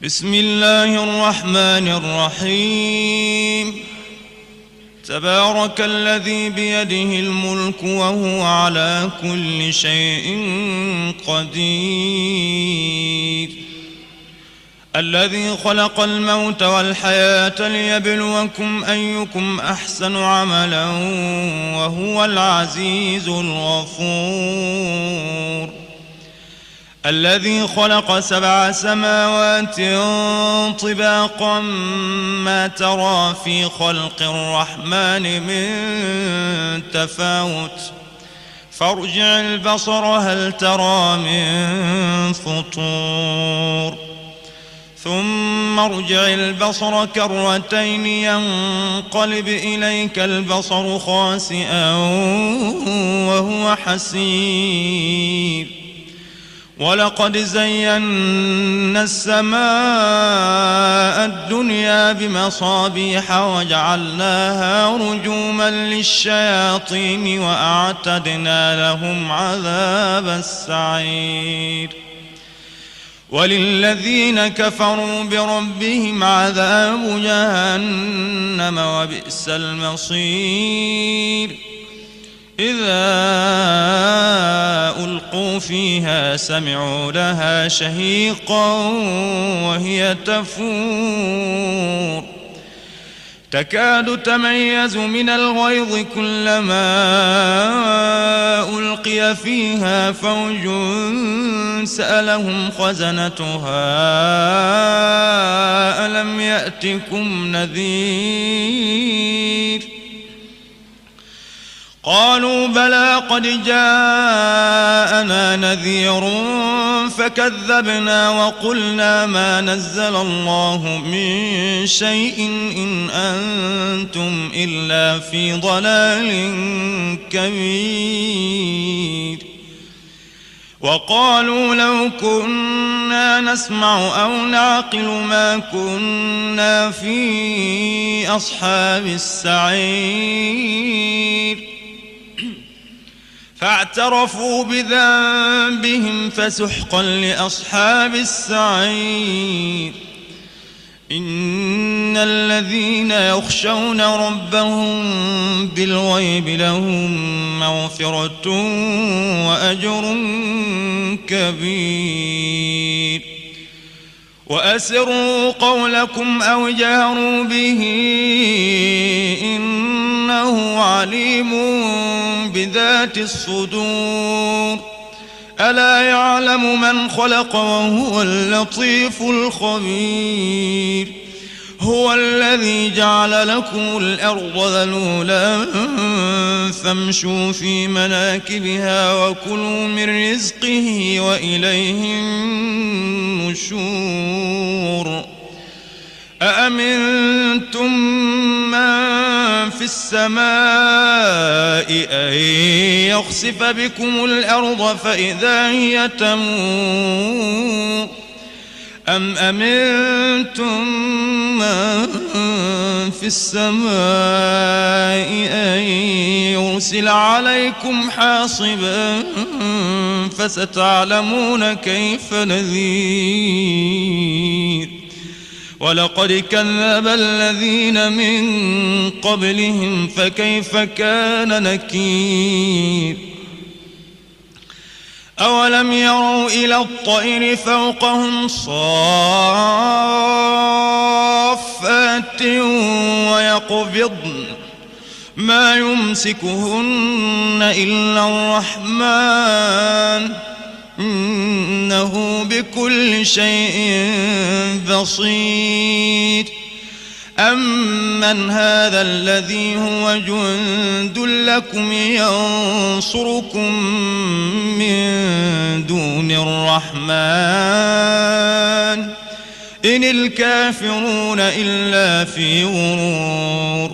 بسم الله الرحمن الرحيم. تبارك الذي بيده الملك وهو على كل شيء قدير، الذي خلق الموت والحياة ليبلوكم أيكم أحسن عملا وهو العزيز الغفور، الذي خلق 7 سماوات طباقا ما ترى في خلق الرحمن من تفاوت، فارجع البصر هل ترى من فطور، ثم ارجع البصر كرتين ينقلب إليك البصر خاسئا وهو حسير، ولقد زينا السماء الدنيا بمصابيح وجعلناها رجوما للشياطين وأعتدنا لهم عذاب السعير، وللذين كفروا بربهم عذاب جهنم وبئس المصير. إذا ألقوا فيها سمعوا لها شهيقا وهي تفور، تكاد تميز من الغيظ كلما ألقي فيها فوج سألهم خزنتها ألم يأتكم نذير، قالوا بلى قد جاءنا نذير فكذبنا وقلنا ما نزل الله من شيء إن أنتم إلا في ضلال كبير، وقالوا لو كنا نسمع أو نعقل ما كنا في أصحاب السعير، فاعترفوا بذنبهم فسحقا لأصحاب السعير. إن الذين يخشون ربهم بالغيب لهم مغفرة وأجر كبير، وأسروا قولكم أو جهروا به إنه عليم بذات الصدور، ألا يعلم من خلق وهو اللطيف الخبير، هو الذي جعل لكم الأرض ذلولا فامشوا في مناكبها وكلوا من رزقه وإليه النشور. أأمنتم من في السماء أن يخسف بكم الأرض فإذا هي تمور، أم أمنتم من في السماء أن يرسل عليكم حاصبا فستعلمون كيف نذير، ولقد كذب الذين من قبلهم فكيف كان نكير. أولم يروا إلى الطير فوقهم صافات ويقبضن ما يمسكهن إلا الرحمن إنه بكل شيء بصير. أمن هذا الذي هو جند لكم ينصركم من دون الرحمن إن الكافرون إلا في غرور.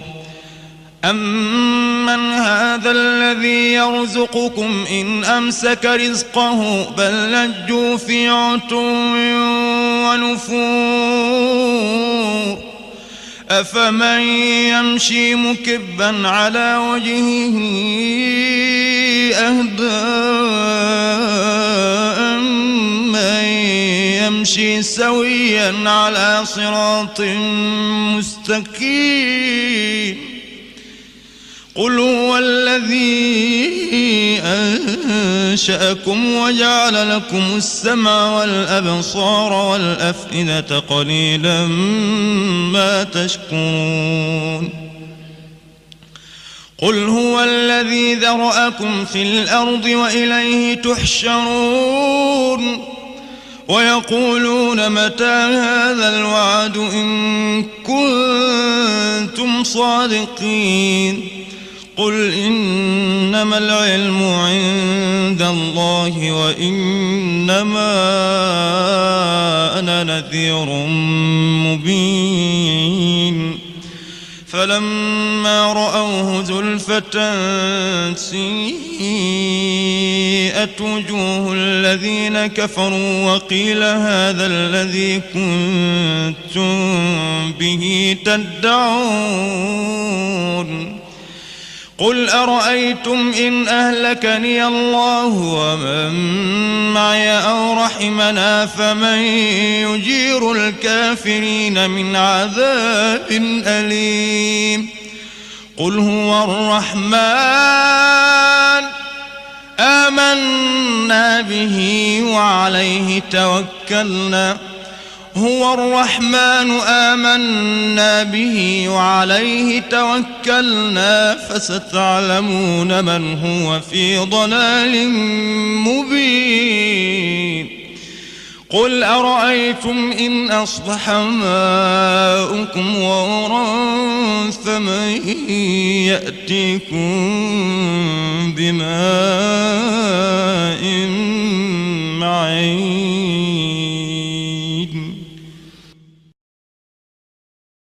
أمن هذا الذي يرزقكم إن أمسك رزقه بل لجوا في عتو ونفور، أفمن يمشي مكبا على وجهه أهدى أمن يمشي سويا على صراط مستقيم. قل هو الذي أنشأكم وجعل لكم السمع والأبصار والأفئدة قليلا ما تشكرون. قل هو الذي ذرأكم في الأرض وإليه تحشرون. ويقولون متى هذا الوعد إن كنتم صادقين. قل إنما العلم عند الله وإنما أنا نذير مبين. فلما رأوه زلفة سيئت وجوه الذين كفروا وقيل هذا الذي كنتم به تدعون. قل أرأيتم إن أهلكني الله ومن معي أو رحمنا فمن يجير الكافرين من عذاب أليم. قل هو الرحمن آمنا به وعليه توكلنا. هو الرحمن آمنا به وعليه توكلنا فستعلمون من هو في ضلال مبين. قل أرأيتم إن أصبح ماؤكم غورا فمن يأتيكم بماء معين.